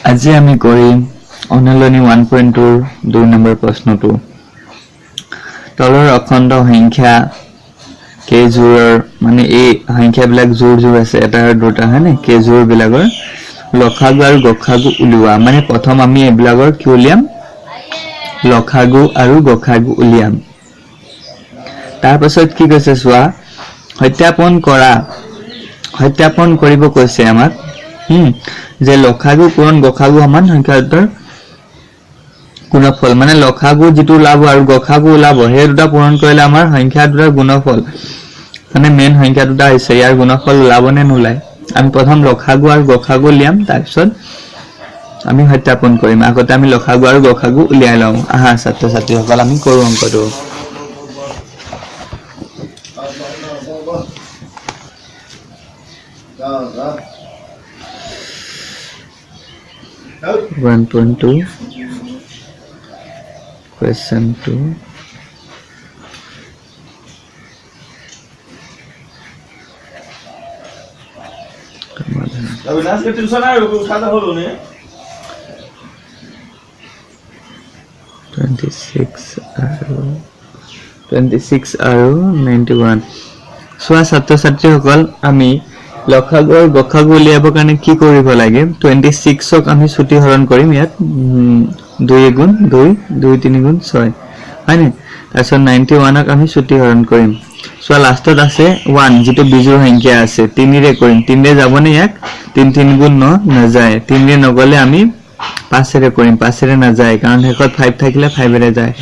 আজি আমি কৰিম অনুশীলনী 1.2 2 নম্বৰ প্ৰশ্নটো তলৰ অখণ্ড সংখ্যা কেজোৰৰ মানে এই সংখ্যাবিলাক জোৰ আছে এটা আৰু দুটা হয়নে কেজোৰ বিলাকৰ লখাগু আৰু গখাগু উলিওৱা মানে প্ৰথম আমি এবিলাকৰ কি উলিয়াম লখাগু আৰু গখাগু উলিয়াম তাৰ পাছত কি কৈছে চোৱা সত্যাপন কৰিব কৈছে আমাক যে লখাগু পূৰণ গখাগু সমান সংখ্যা দুটাৰ গুণফল মানে লখাগু যেটো ওলাব আৰু গখাগু ওলাব সেই দুটা পূৰণ কৰিলে আমাৰ সংখ্যা দুটাৰ গুণফল মানে মেইন সংখ্যা দুটা আছে ইয়াৰ গুণফল ওলাব নে নোলায় আমি প্ৰথম লখাগু আৰু গখাগু লিয়াম তাৰপিছত আমি সত্যাপন কৰিম আগতে আমি লখাগু আৰু গখাগু উলিয়াই লওঁ আহা ছাত্ৰ ছাত্ৰীসকল আমি কৰো অংকটো 1.2 question 2 अविनाश के ट्यूशन आए हो उठाता हो ने 26 আৰু 91 সোৱা ছাত্ৰ ছাত্ৰীসকল আমি লখাগু আৰু গখাগু উলিয়াবৰ কাৰণে কি কৰিব লাগে 26 ক আমি ছুটি হৰণ কৰিম ইয়াত 2 গুণ 2 2 3 গুণ 6 হয়নে তাৰপিছত 91 ক আমি ছুটি হৰণ কৰিম সোৱা লাষ্টত আছে 1 যেটো বিজোড় সংখ্যা আছে 3 ৰে কৰিম 3 ৰে যাবনে ইয়াক 3 3 গুণ 9 নাযায় 3 ৰে নগলে আমি 5 ৰে কৰিম 5 ৰে নাযায় কাৰণ হেকত 5 থাকিলে 5 ৰে যায়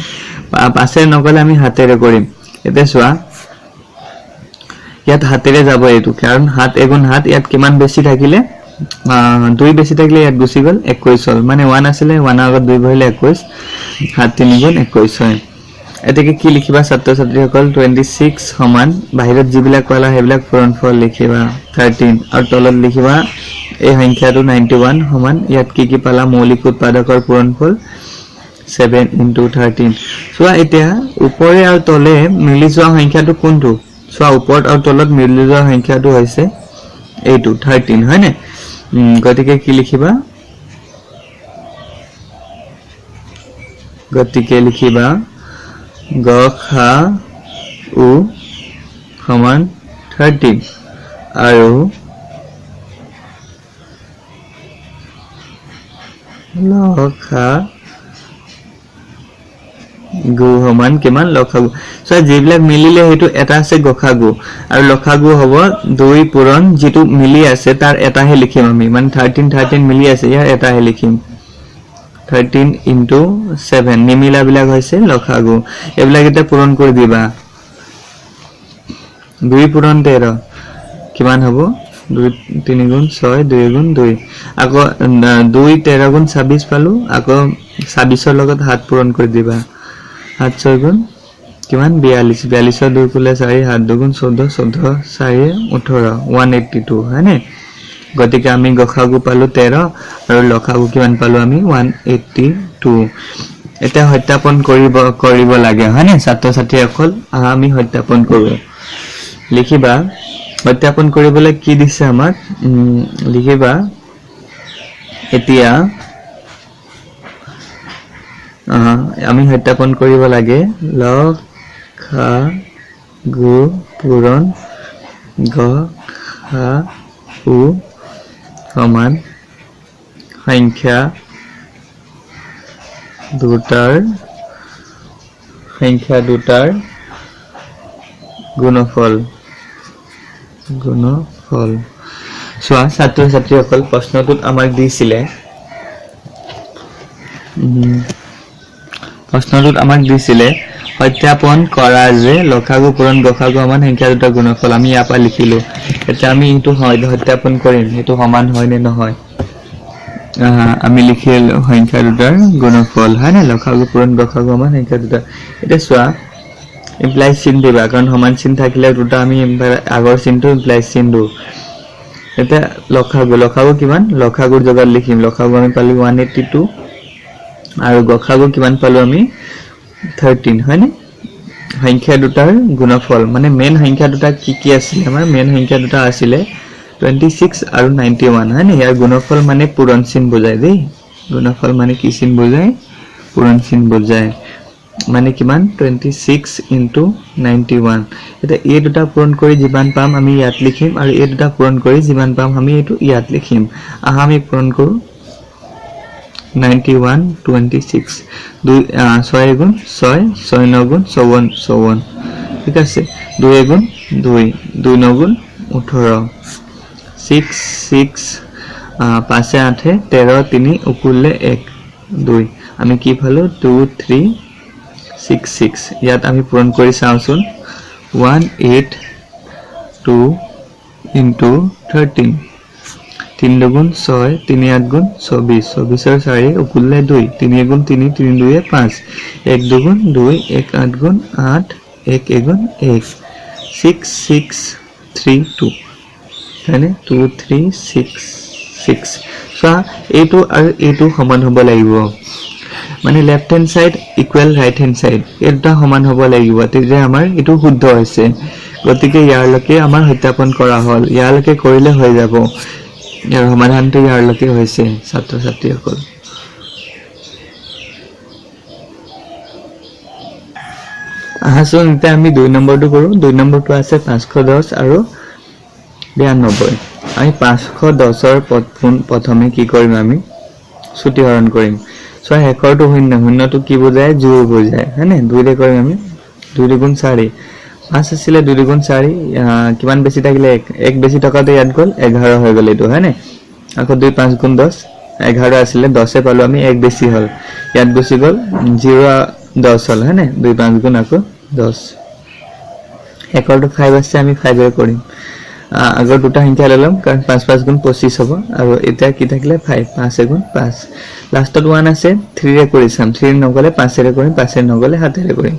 5 ৰে নগলে আমি হাতেৰে কৰিম এতে সোৱা ইয়াত হাতেৰে যাব এটো কাৰণ হাত এগুণ হাত ইয়াত কিমান বেছি থাকিলে 2 বেছি থাকিলে ইয়াত গুছি গল 21 হল মানে 1 আছিল 1 আগত 2 বহিলে 21 হাত 3 গুণ 21 হয় এতেকে কি লিখিবা ছাত্ৰ ছাত্ৰীসকল 26 সমান বাহিৰত জিবিলাক পালা হেবিলাক পূৰণফল লিখিবা 13 আৰু তলত লিখিবা এই সংখ্যাটো 91 সমান ইয়াত কি পালা মৌলিক উৎপাদকৰ পূৰণফল 7 into 13 সোৱা এতিয়া ওপৰে আৰু তলে মিলি যোৱা সংখ্যাটো কোনটো সোৱা ওপৰত আৰু তলত মিলি যোৱা সংখ্যাটো হৈছে এইটো 13 হয়নে গতিকে কি লিখিবা গখাউ সমান 13 আৰু লখাগু সমান কিমান লখাগু সো যেবিলাক মিলিলে হেতু এটা আছে গখাগু আৰু লখাগু হ'ব 2 পূৰণ যেটো মিলি আছে তাৰ এটাহে লিখিম আমি মানে 13 মিলি আছে ইয়াৰ এটাহে লিখিম 13 into 7 নিমিলা বিলাক হৈছে লখাগু এবিলাক এটা পূৰণ কৰি দিবা 2 পূৰণ 13 কিমান হ'ব 2 3 গুণ 6 2 গুণ 2 আকৌ 2 13 গুণ 26 পালো আকৌ 26 ৰ লগত হাত পূৰণ কৰি দিবা 7 6 গুণ কিমান 42 42 2 কুলে 4 7 2 গুণ 14 14 4 18 182 হয়নে গতিকে আমি গখাগু পালো 13 আৰু লখাগু কিমান পালো আমি 182 এটা সত্যাপন কৰিব লাগে হয়নে ছাত্ৰ ছাত্ৰীসকল আমি সত্যাপন কৰো লিখিবা সত্যাপন কৰিবলৈ কি দিছে আমাক লিখিবা এতিয়া আমি সত্যাপন কৰিব লাগে লখাগু পূৰণ গখাগু সমান সংখ্যা দুটাৰ গুণফল সোৱা ছাত্ৰ ছাত্ৰীসকল প্ৰশ্নটোত আমাক দিছিলে সত্যাপন কৰা যে লখাগু পূৰণ গখাগু সমান সংখ্যা দুটাৰ গুণফল আমি ইয়াৰ পৰা লিখিলো এতিয়া আমি এটো সত্যাপন কৰিম এটো সমান হয় নে নহয় আমি লিখিল সংখ্যা দুটাৰ গুণফল হয়নে লখাগু পূৰণ গখাগু সমান সংখ্যা দুটা এটা সোৱা ইমপ্লাইজ চিন দিবা কাৰণ সমান চিন থাকিলে দুটা আমি আগৰ চিনটো ইমপ্লাইজ চিন দু এটা লখাগু কিমান লখাগুৰ জগত লিখিম লখাগু আমি পালো 182 আৰু গখাগু কিমান পালো আমি 13 হয়নে সংখ্যা দুটাৰ গুণফল মানে মেইন সংখ্যা দুটা কি আছিল আমাৰ মেইন সংখ্যা দুটা আছিল 26 আৰু 91 হয়নে ইয়াৰ গুণফল মানে পূৰণ চিন বুজায় দেই গুণফল মানে কি চিন বুজায় পূৰণ চিন বুজায় মানে কিমান 26 into 91 এটা এই দুটা পূৰণ কৰি যিমান পাম আমি ইয়াত লিখিম আৰু এই দুটা পূৰণ কৰি যিমান পাম আমি এটো ইয়াত লিখিম আহা আমি পূৰণ কৰো 91 26 6 গুণ 6 6 9 গুণ 54 ঠিক আছে 2 গুণ 2 2 9 গুণ 18 6 6 5 8 13 3 উকুলে 1 2 আমি কি পালো 2 3 6 6 ইয়াত আমি পূৰণ কৰি চাওচোন 182 into 13 3 গুণ 6 3 8 গুণ 24 24 4 উকুলে 2 3 গুণ 3 3 2 5 1 2 গুণ 2 1 8 গুণ 8 1 গুণ 1 6 6 3 2 মানে 2 3 6 6 সো এইটো আৰু এইটো সমান হ'ব লাগিব মানে left hand side equal right hand side এটা সমান হ'ব লাগিব তেতিয়া আমাৰ এটো শুদ্ধ হৈছে গতিকে ইয়াৰলৈকে আমাৰ সত্যাপন কৰা হ'ল ইয়াৰলৈকে কৰিলে হৈ যাব ইয়াৰ সমাধানটো ইয়াৰলৈকে হৈছে ছাত্ৰ ছাত্ৰীসকল আহাচোন এতিয়া আমি 2 নম্বৰটো কৰো 2 নম্বৰটো আছে 510 আৰু 92 আমি 510 ৰ প্ৰথমে কি কৰিম আমি ছুটিহৰণ কৰিম সো হেকৰটো শূন্যটো কি বুজায় জোৰ বুজায় হয়নে 2 ৰে কৰিম আমি 2 গুণ 4 5 আছিল 2 গুণ 4 কিমান বেছি থাকিলে 1 বেছি টকাতে ইয়াত গল 11 হৈ গল এটো হয়নে আকৌ 2 5 গুণ 10 11 আছিল 10 এ পালো আমি 1 বেছি হল ইয়াত গুছি গল 0 10 হল হয়নে 2 5 গুণ আকৌ 10 হেকৰটো 5 আছে আমি 5 এ কৰিম আগৰ দুটা সংখ্যা ললাম কাৰণ 5 5 গুণ 25 হ'ব আৰু এটা কি থাকিলে 5 5 গুণ 5 লাষ্টত 1 আছে 3 ৰে কৰি চাম 3 নগলে 5 ৰে কৰিম 5 ৰে নগলে 7 ৰে কৰিম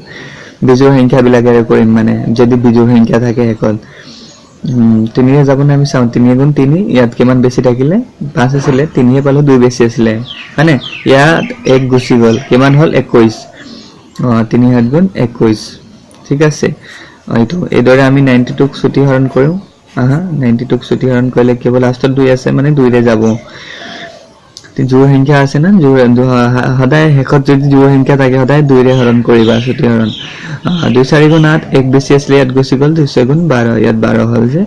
বিজোড় সংখ্যা বিলাকেৰে কৰিম মানে যদি বিজোড় সংখ্যা থাকে হেকত 3 ৰে যাব না আমি চাও 3 গুণ 3 ইয়াত কিমান বেছি থাকিলে 5 আছিল 3 এ পালো 2 বেছি আছিল মানে ইয়াত 1 গুছি গল কিমান হল 21 3 7 গুণ 21 ঠিক আছে এইটো এদৰে আমি 92 ক ছুটিহৰণ কৰিম আহা 92 ক ছুটিহৰণ কৰিলে কেৱল লাষ্টত 2 আছে মানে 2 ৰে যাব জোড় সংখ্যা আছে না সদায় হেকত যদি জোড় সংখ্যা থাকে সদায় 2 ৰে হৰণ কৰিবা ছুটিহৰণ 2 4 গুণ 8 1 বেছি আছিল ইয়াত গুছি গল 2 গুণ 12 ইয়াত 12 হল যে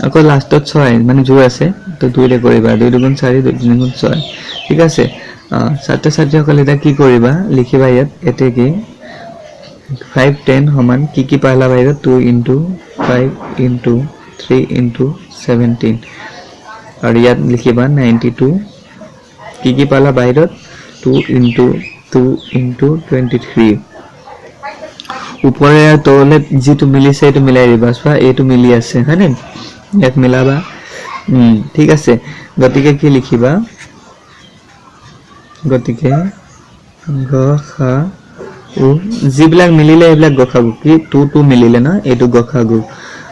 আকৌ লাষ্টত 6 মানে জোড় আছে তো 2 ৰে কৰিবা 2 গুণ 4 2 গুণ 6 ঠিক আছে ছাত্ৰ ছাত্ৰীসকল এটা কি কৰিবা লিখিবা ইয়াত এতে কি 5 10 সমান কি পালা বাইরে 2 into 5 into 3 into 17 और याद लिखिबा 92 की पाला बाहिरत 2 into 23 ऊपर तोले जितु मिलिसे एतु मिলাই দিবা সা এতু মিলি আছে হয়নে এক মিলাবা ঠিক আছে গতিকে কি লিখিবা গতিকে গ খা ও জিবিলাক মিলিলে এবিলাক গখাগু কি 2 2 মিলিলে না এতু গখাগু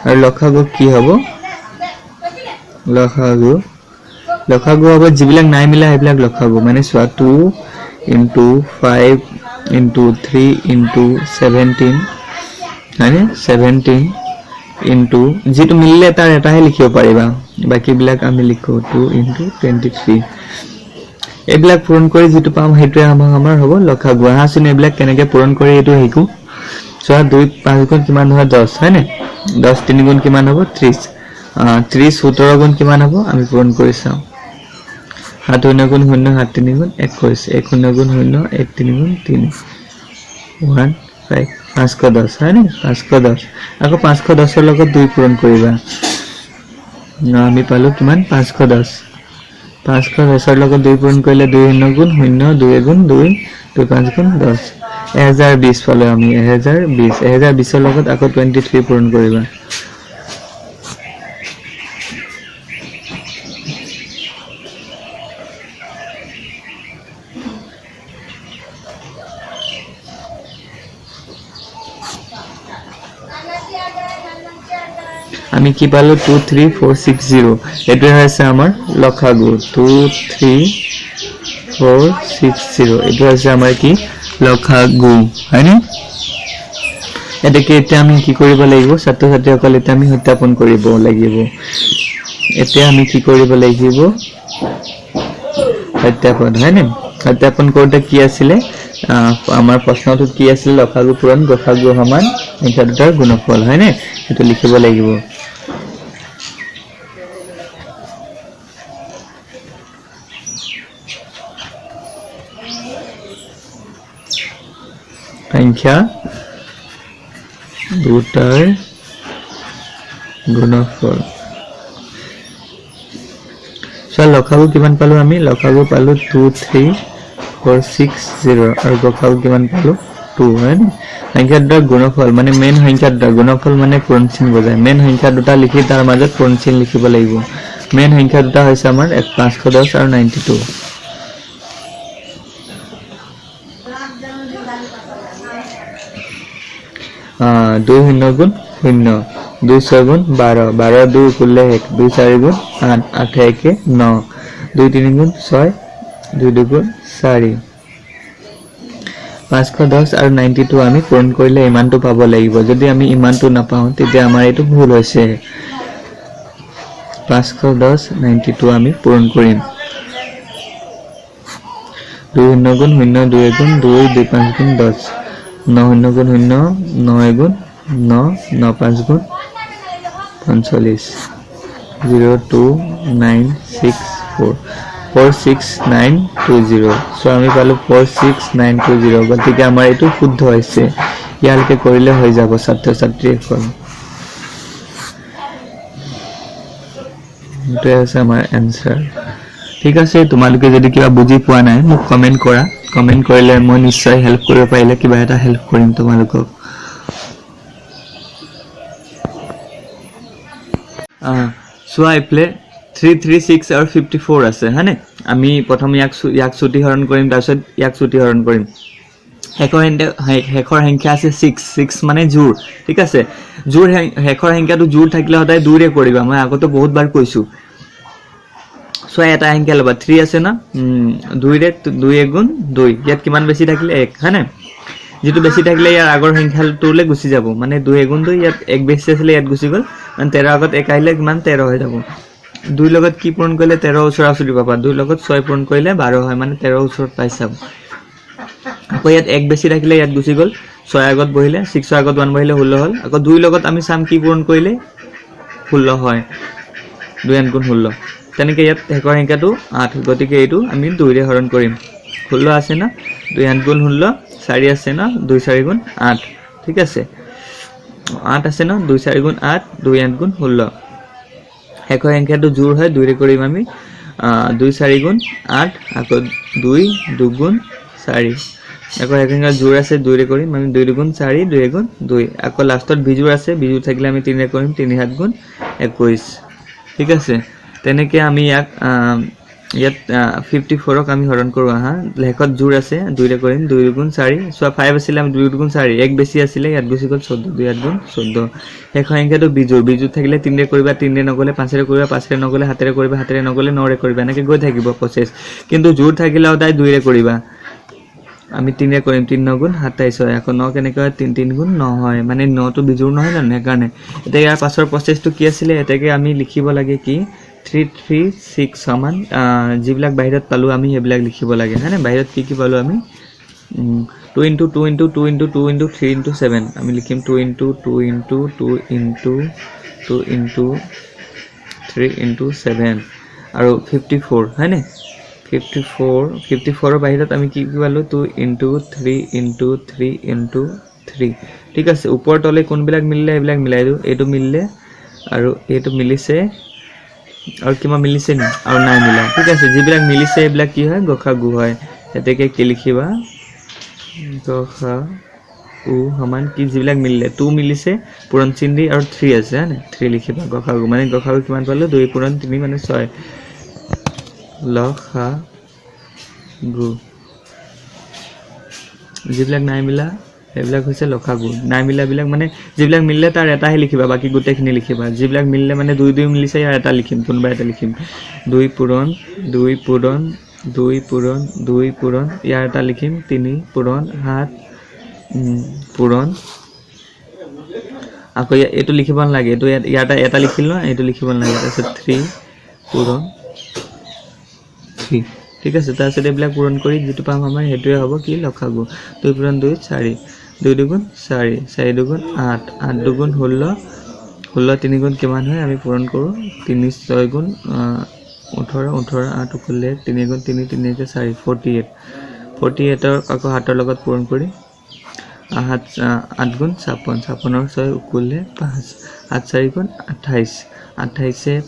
আর লখাগু কি হবো লখাগু হবে জিবিলাক নাই মিলা এবিলাক লখাগু মানে সোয়া 2 into 5 into 3 into 17 মানে 17 into যেটো মিলিলে তার এটাহে লিখিব পারিবা বাকি বিলাক আমি লিখো 2 into 23 এবিলাক পূরণ কৰি যেটো পাম হেতু আমাৰ হ'ব লখাগু হাসিন এবিলাক কেনেকে পূৰণ কৰি এটো হেকু সোয়া 2 5 গুণ কিমান হয় 10 হয় না 10 3 গুণ কিমান হ'ব 30 30 17 গুণ কিমান হ'ব আমি পূরণ কৰি চাও 7 গুণ 0 7 3 গুণ 21 1 গুণ 0 1 3 গুণ 3 1 5 510 হয় না 510 আকৌ 510 এর লগত 2 পূরণ কৰিবা আমি পালো কিমান 510 510 এৰ লগত 2 পূৰণ কৰিলে 2 গুণ 0 2 গুণ 2 2 5 গুণ 10 1020 পালো আমি 1020 এর লগত আকৌ 23 পূরণ কৰিবা আমি কি পালো 23460 এটো আছে আমাৰ লখাগু 23460 এটো আছে আমাৰ কি লখাগু হয়নে এটাকে এটা আমি কি কৰিব লাগিব ছাত্ৰ ছাত্ৰীসকল এটা আমি সত্যাপন কৰিব লাগিব এতিয়া আমি কি কৰিব লাগিব সত্যাপন হয় নে সত্যাপন কৰোঁতে কি আছিলে আমাৰ প্ৰশ্নটো কি আছিল লসাগু পূৰণ গসাগু সমান সংখ্যা দুটাৰ গুণফল হয় নে সেইটো লিখিব লাগিব সংখ্যা দুটাৰ গুণফল So লসাগু কিমান পালো আমি লসাগু পালো 23460 আৰু গসাগু কিমান পালো 2 হয় সংখ্যা দুটাৰ গুণফল মানে মেইন সংখ্যা দুটা গুণফল মানে পূৰণ চিহ্ন বজায় মেইন সংখ্যা দুটা লিখি তাৰ মাজত পূৰণ চিহ্ন লিখিব লাগিব মেইন সংখ্যা দুটা হৈছে আমাৰ 510 আৰু 92 2 শূন্য গুণ শূন্য 2 6 গুণ 12 12 2 কুলে 1 2 4 গুণ 8 8 1 9 2 3 গুণ 6 2 2 গুণ 4 510 আৰু 92 আমি পূৰণ কৰিলে ইমানটো পাব লাগিব যদি আমি ইমানটো নাপাওঁ তেতিয়া আমাৰ এইটো ভুল হৈছে 510 92 আমি পূৰণ কৰিম 2 শূন্য গুণ শূন্য 2 গুণ 2 2 5 গুণ 10 9 শূন্য গুণ শূন্য 9 গুণ 9 9 5 গুণ 45 02964 46920 সো আমি পালো 46920 গতিকে আমাৰ এইটো শুদ্ধ হৈছে ইয়ালকে কৰিলে হৈ যাব ছাত্ৰ ছাত্ৰীসকল এটো আছে আমাৰ এনসাৰ ঠিক আছে তোমালোকে যদি কিবা বুজি পোৱা নাই মোক কমেন্ট কৰা কমেন্ট কৰিলে মই নিশ্চয় হেল্প কৰিব পাৰিলে কিবা এটা হেল্প কৰিম তোমালোকক সো আই প্লে 336 আৰু 54 আছে হয়নে আমি প্ৰথম ইয়াক ছুটি হৰণ কৰিম তাৰপিছত ইয়াক ছুটি হৰণ কৰিম হেকৰ সংখ্যা আছে 6 মানে জোৰ ঠিক আছে জোৰ হেকৰ সংখ্যাটো জোৰ থাকিলে হদায় দূৰে কৰিবা মই আগতে বহুত বাৰ কৈছো সো এটা সংখ্যা লবা 3 আছে না 2 ৰে 2 গুণ 2 ইয়াত কিমান বেছি থাকিলে 1 হয়নে যেটো বেছি থাকিলে ইয়াৰ আগৰ সংখ্যাটোলে গুছি যাব মানে 2 গুণ 2 ইয়াত 1 বেছি আছিল ইয়াত গুছি গল মানে 13 আগত 1 আহিলে কিমান 13 হৈ যাব 2 লগত কি পূৰণ কৰিলে 13 ওচৰা-ওচৰি পাবা 2 লগত 6 পূৰণ কৰিলে 12 হয় মানে 13 ওচৰত পাইছা আকৌ ইয়াত 1 বেছি থাকিলে ইয়াত গুছি গল 6 আগত বহিলে 6 আগত 1 বহিলে 16 হল আকৌ 2 লগত আমি সাম কি পূৰণ কৰিলে 16 হয় 2 গুণ 16 তেনেকে ইয়াত হেকৰ সংখ্যাটো 8 গতিকে এইটো আমি 2 ৰে হৰণ কৰিম 16 আছে না 2 গুণ 16 4 আছে না 2 4 গুণ 8 ঠিক আছে 8 আছে না 2 4 গুণ 8 2 গুণ 16 হেকৰ সংখ্যাটো জোৰ হয় 2 ৰে কৰিম আমি 2 4 গুণ 8 আকৌ 2 গুণ 4 আকৌ হেকৰ সংখ্যা জোৰ আছে 2 ৰে কৰিম আমি 2 গুণ 4 2 গুণ 2 আকৌ লাষ্টত বিজোৰ আছে বিজোৰ থাকিলে আমি 3 ৰে কৰিম 3 7 গুণ 21 ঠিক আছে তেনেকে আমি ইয়াত 54ক আমি হৰণ কৰো হা লেখত জোৰ আছে 2 ৰে কৰিম 2 গুণ 4 সো 5 আছিল আমি 2 গুণ 4 1 বেছি আছিল ইয়াত গুছি গল 14 2 গুণ 14 হেকৰ সংখ্যাটো বিজোৰ থাকিলে 3 ৰে কৰিবা 3 ৰে নগলে 5 ৰে কৰিবা 5 ৰে নগলে 7 ৰে কৰিবা 7 ৰে নগলে 9 ৰে কৰিবা এনেকে গৈ থাকিব প্ৰসেস কিন্তু জোৰ থাকিলে ওদাই 2 ৰে কৰিবা আমি 3 ৰে কৰিম 3 9 গুণ 27 হয় আকৌ 9 কেনেকৈ হয় 3 3 গুণ 9 হয় মানে 9 টো বিজোৰ নহয় জানো কাৰণে এটা ইয়াৰ পাছৰ প্ৰসেসটো কি আছিল এটাকে আমি লিখিব লাগে কি 336 সমান জিবিলাক বাহিৰত পালো আমি হেবিলাক লিখিব লাগে হয়নে বাহিৰত কি পালো আমি 2 into 2 into 2 into 2 into 3 into 7 আমি লিখিম 2 into 2 into 2 into 2 into 3 into 7 আৰু 54 হয়নে 54 বাহিৰত আমি কি পালো 2 into 3 into 3 into 3 ঠিক আছে ওপৰ তলে কোনবিলাক মিললে এবিলাক মিলাই দিও এটো মিললে আৰু এটো মিলিছে আৰু কিমা মিলিছে নি আৰু নাই মিলা ঠিক আছে জিবিলাক মিলিছে এবিলাক কি হয় গসাগু হয় এতেকে কি লিখিবা গসা উ সমান কি জিবিলাক মিললে 2 মিলিছে পূৰণ চিহ্ন দি আৰু 3 আছে হয়নে 3 লিখিবা গসাগু মানে গসাগু কিমান পালো 2 পূৰণ 3 মানে 6 লসাগু জিবিলাক নাই মিলা এবিলাক হৈছে লসাগু নাই মিলা বিলাক মানে জিবিলাক মিললে তাৰ এটাহে লিখিবা বাকি গুটেখিনি লিখিবা জিবিলাক মিললে মানে 2 2 মিলিছে ইয়াৰ এটা লিখিম কোনবা এটা লিখিম 2 পূৰণ 2 পূৰণ 2 পূৰণ 2 পূৰণ ইয়াৰ এটা লিখিম 3 পূৰণ 7 পূৰণ আকৌ এইটো লিখিব নালাগে, এইটো ইয়াত এটা লিখিল ন, এইটো লিখিব নালাগে। তাৰপিছত 3 পূৰণ 3, ঠিক আছে। তাৰপিছত এইবিলাক পূৰণ কৰি যিটো পাম আমাৰ সেইটোৱে হ'ব কি লসাগু। 2 পূৰণ 2 4, 2 দুগুণ 4, 4 দুগুণ 8, 8 দুগুণ 16, 16 3 গুণ কিমান হয় আমি পূৰণ কৰোঁ। 3 6 গুণ 18, 18 8 উকুলে 3 গুণ 3, 3 1 4, 48, 48ৰ আকৌ 7ৰ লগত পূৰণ কৰি 8 গুণ 56, 56ৰ 6 উকুলে 5, 8 4 গুণ 28, 28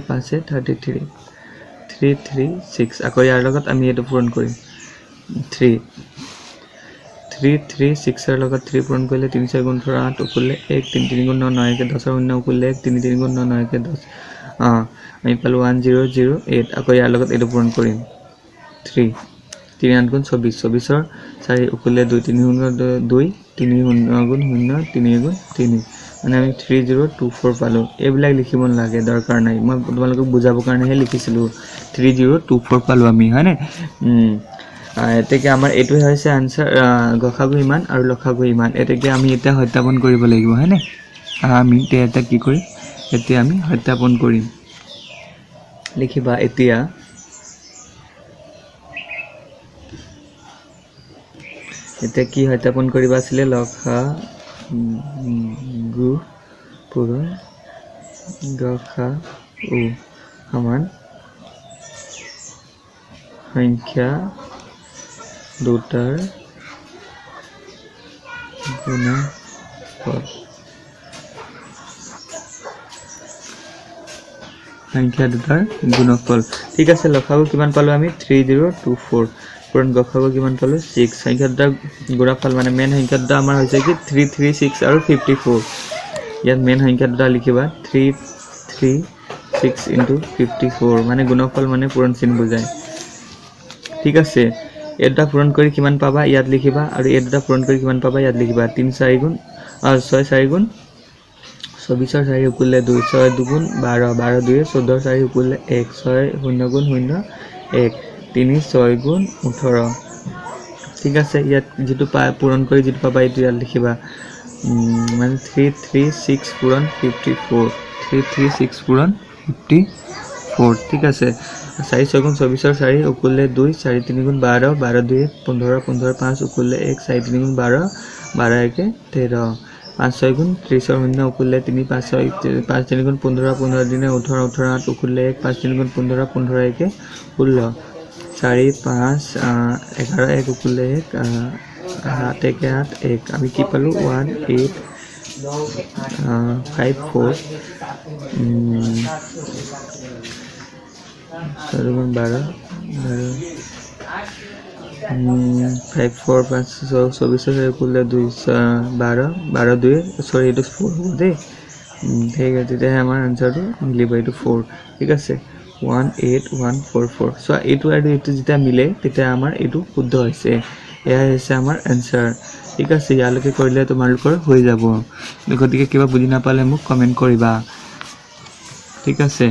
5 33, 3 3 6, আকৌ ইয়াৰ লগত আমি এইটো পূৰণ কৰিম 3 3 6ৰ লগত 3 পূৰণ কৰিলে 3 6 গুণ 18, 8 উকুলে 1, 3 3 গুণ 9 9 1 10ৰ 0 উকুলে 1, 3 3 গুণ 9 9 1 10, আমি পালোঁ 1008। আকৌ ইয়াৰ লগত এইটো পূৰণ কৰিম 3 3 8 গুণ 24, 24ৰ 4 উকুলে 2, 3 গুণ 2, 3 গুণ 0, 3 গুণ 3, মানে আমি 3024 পালোঁ। এইবিলাক লিখিব নালাগে, দৰকাৰ নাই, মই তোমালোকক বুজাবৰ কাৰণেহে লিখিছিলোঁ। 3024 পালোঁ আমি, হয়নে? এতেকে আমাৰ এইটোৱে হৈছে আনসাৰ, গসাগু ইমান আৰু লসাগু ইমান। এতেকে আমি এতিয়া সত্যাপন কৰিব লাগিব, হয়নে? আমি এতিয়া কি কৰিম? এতিয়া আমি সত্যাপন কৰিম। লিখিবা এতিয়া কি সত্যাপন কৰিবা আছিলে? লসাগু পূৰণ গসাগু সমান সংখ্যা দুটাৰ গুণফল। সংখ্যা দুটাৰ গুণফল, ঠিক আছে। লসাগু কিমান পালোঁ আমি? 3024। পূৰণ গসাগু কিমান পালোঁ? 6। সংখ্যা দুটাৰ গুণফল মানে মেইন সংখ্যা দুটা আমাৰ হৈছে কি 3 3 6 আৰু 54। ইয়াত মেইন সংখ্যা দুটা লিখিবা 3 3 6 × 54, মানে গুণফল মানে পূৰণ চিন বুজায়, ঠিক আছে। এই দুটা পূৰণ কৰি কিমান পাবা ইয়াত লিখিবা, আৰু এই দুটা পূৰণ কৰি কিমান পাবা ইয়াত লিখিবা। 3 4 গুণ 6 4 গুণ 24ৰ 4 উকুলে 2, 6 দুগুণ 12, 12 2 14ৰ 4 উকুলে 1, 6 0 গুণ 0 1, 3 6 গুণ 18, ঠিক আছে। ইয়াত যিটো পূৰণ কৰি যিটো পাবা এইটো ইয়াত লিখিবা, মানে 3 3 6 পূৰণ 54, 3 3 6 পূৰণ 54, ঠিক আছে। 4 6 গুণ 24ৰ 4 উকুলে 2, 4 3 গুণ 12, 12 2 15, 15 5 উকুলে 1, 4 3 গুণ 12, 12 1 13, 5 6 গুণ 30ৰ 0 উকুলে 3, 5 6 5 3 গুণ 15, 15 দিনে 18, 18 8 উকুলে 1, 5 3 গুণ 15, 15 1 16, 4 5 11 1 উকুলে 1, 8 1 8 1, আমি কি পালোঁ? 1 8 5 4, 4 গুণ 12 5 4 5 24 উকুলে 2, 12 12 2 সৰি এইটো 4 হ'ব দেই, ঠিক আছে। তেতিয়াহে আমাৰ আনচাৰটো মিলিব, এইটো 4, ঠিক আছে। 18144। চোৱা এইটো আৰু এইটো যেতিয়া মিলে তেতিয়া আমাৰ এইটো শুদ্ধ হৈছে। এয়াই হৈছে আমাৰ এনচাৰ, ঠিক আছে। ইয়ালৈকে কৰিলে তোমালোকৰ হৈ যাব। গতিকে কিবা বুজি নাপালে মোক কমেণ্ট কৰিবা, ঠিক আছে।